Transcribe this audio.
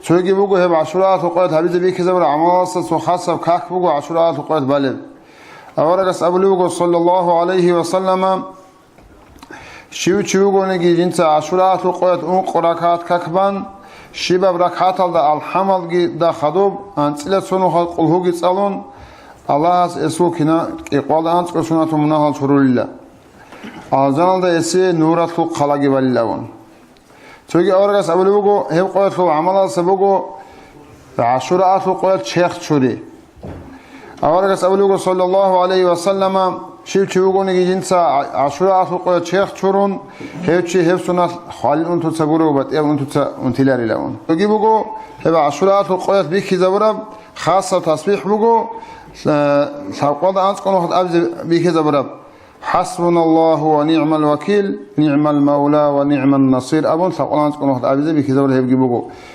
توجي بقو هب عشرات وقيت هبيز بيك زبر عماصة وخاصة كاك بقو عشرات وقيت بالب أورجس أبلغ صلى الله عليه وسلم شو نجي جنس عشرات وقيت ركعات ككبان شباب ركعات الحمل دا خدوب أنتلا سنو قلهو جسالون الله اسوكنا إقوال أنت كسنة منها شرور الله أزال دا اسي نورة القلاق باللون توجي أورجس أبلغ هب قيت عملا سبقو عشرات وقيت شيخ شوري أورجس أبلغ صلى الله عليه وسلم شو نجي جنس عشرات وقيت شيخ شورون هيتشي هفسنا خالد أنتو تسبورو بتأب أنتو أنتلاري لون توجي بقو هب عشرات وقيت بيك زبرب خاصة تصبيح بقو سأقول أنت كنوا خد أبز بيك زبرب حسبنا الله ونعم الوكيل نعم المولى ونعم النصير أبون سأقول أنت كنوا خد أبز بيك زبرب هبجي بقو